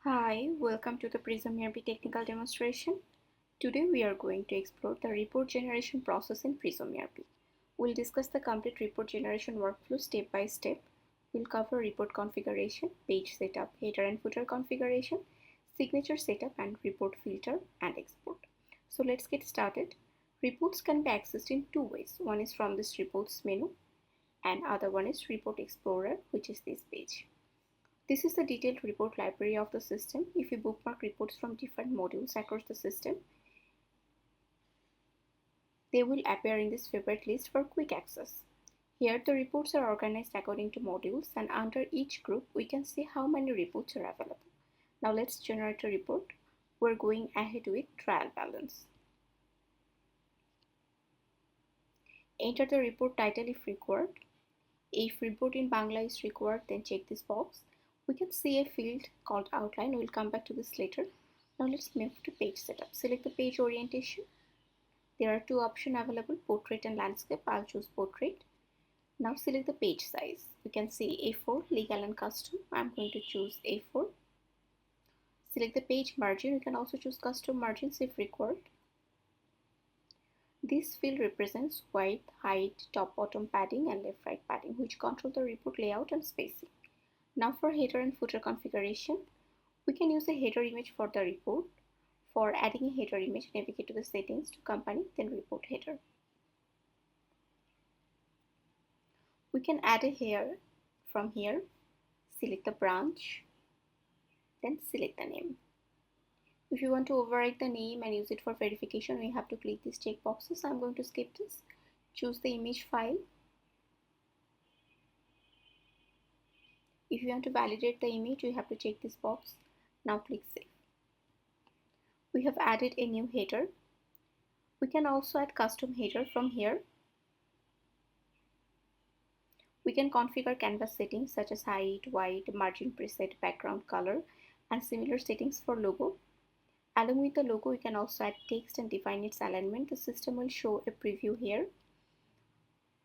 Hi, welcome to the PrismERP technical demonstration. Today we are going to explore the report generation process in PrismERP. We'll discuss the complete report generation workflow step by step. We'll cover report configuration, page setup, header and footer configuration, signature setup, and report filter and export. So let's get started. Reports can be accessed in two ways. One is from this reports menu and other one is report explorer, which is this page. This is the detailed report library of the system. If you bookmark reports from different modules across the system, they will appear in this favorite list for quick access. Here the reports are organized according to modules, and under each group we can see how many reports are available. Now let's generate a report. We're going ahead with trial balance. Enter the report title if required. If report in Bangla is required, then check this box. We can see a field called outline. We'll come back to this later. Now let's move to page setup. Select the page orientation. There are two options available, portrait and landscape. I'll choose portrait. Now select the page size. You can see A4, legal and custom. I'm going to choose A4. Select the page margin. You can also choose custom margins if required. This field represents width, height, top bottom padding and left right padding, which control the report layout and spacing. Now for header and footer configuration, we can use a header image for the report. For adding a header image, navigate to the settings to company, then report header. We can add a header from here, select the branch, then select the name. If you want to overwrite the name and use it for verification, we have to click these check boxes. I'm going to skip this. Choose the image file. If you want to validate the image, you have to check this box. Now click save. We have added a new header. We can also add custom header from here. We can configure canvas settings such as height, width, margin preset, background color, and similar settings for logo. Along with the logo, we can also add text and define its alignment. The system will show a preview here.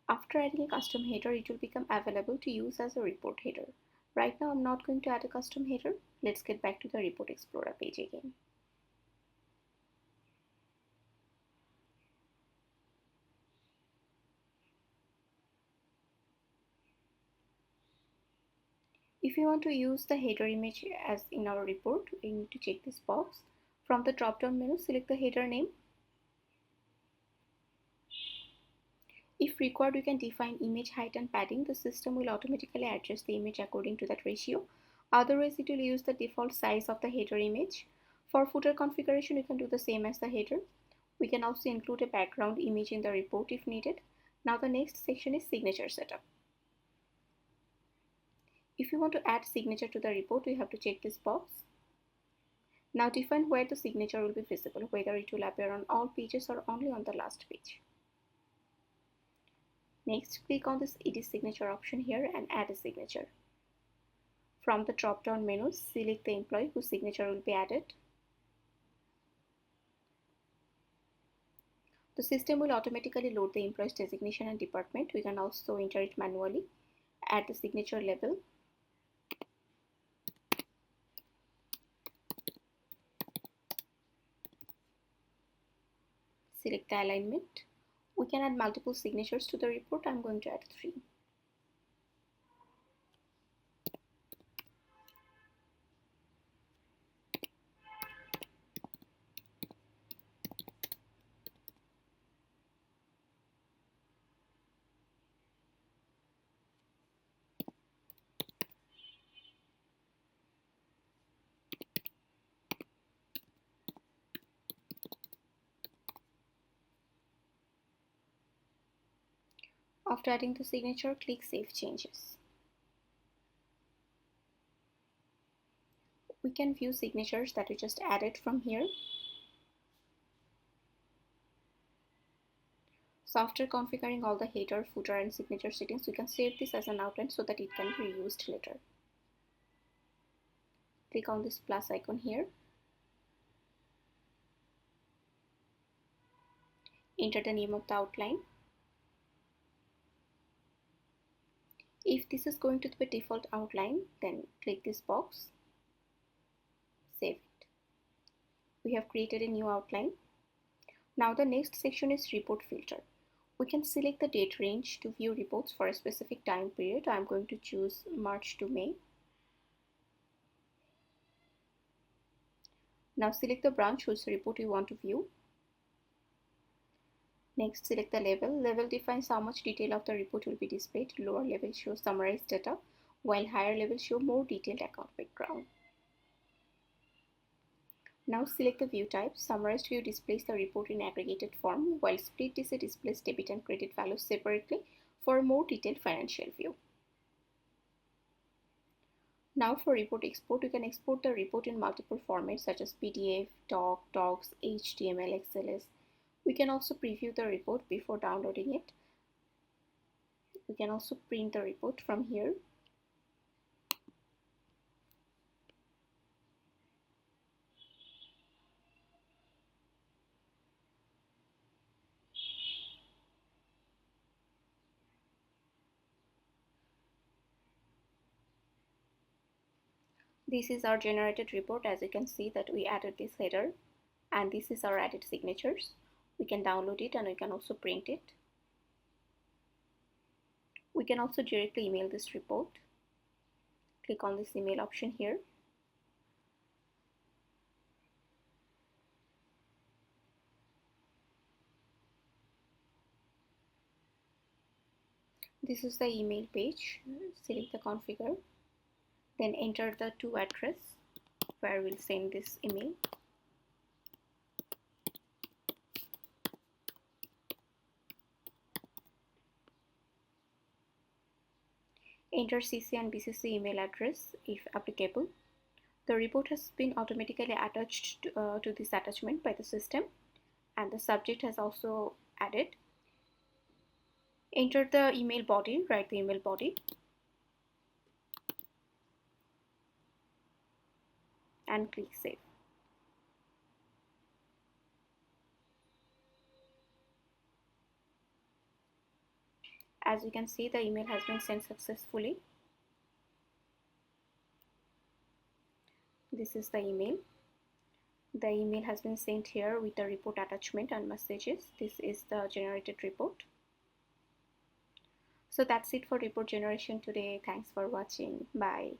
After adding a custom header, it will become available to use as a report header. Right now, I'm not going to add a custom header. Let's get back to the Report Explorer page again. If you want to use the header image as in our report, we need to check this box. From the drop-down menu, select the header name. If required, you can define image height and padding. The system will automatically adjust the image according to that ratio. Otherwise, it will use the default size of the header image. For footer configuration, you can do the same as the header. We can also include a background image in the report if needed. Now the next section is signature setup. If you want to add signature to the report, you have to check this box. Now define where the signature will be visible, whether it will appear on all pages or only on the last page. Next, click on this edit signature option here and add a signature. From the drop-down menu, select the employee whose signature will be added. The system will automatically load the employee's designation and department. We can also enter it manually. Add the signature level. Select the alignment. We can add multiple signatures to the report. I'm going to add 3. After adding the signature, click Save Changes. We can view signatures that we just added from here. So after configuring all the header, footer and signature settings, we can save this as an outline so that it can be reused later. Click on this plus icon here. Enter the name of the outline. If this is going to be the default outline, then click this box. We have created a new outline. Now the next section is report filter. We can select the date range to view reports for a specific time period. I'm going to choose March to May. Now select the branch whose report we want to view. Next, select the level. Level defines how much detail of the report will be displayed. Lower level shows summarized data, while higher levels show more detailed account background. Now select the view type. Summarized view displays the report in aggregated form, while split DC displays debit and credit values separately for a more detailed financial view. Now for report export, you can export the report in multiple formats such as PDF, doc, docs, HTML, XLS. We can also preview the report before downloading it. We can also print the report from here. This is our generated report. As you can see that we added this header, and this is our added signatures. We can download it and we can also print it. We can also directly email this report. Click on this email option here. This is the email page. Select the configure. Then enter the to address where we'll send this email. Enter CC and BCC email address if applicable. The report has been automatically attached to this attachment by the system, and the subject has also added. Enter the email body, write the email body, and click save. As you can see, the email has been sent successfully. This is the email. The email has been sent here with the report attachment and messages. This is the generated report. So that's it for report generation today. Thanks for watching. Bye.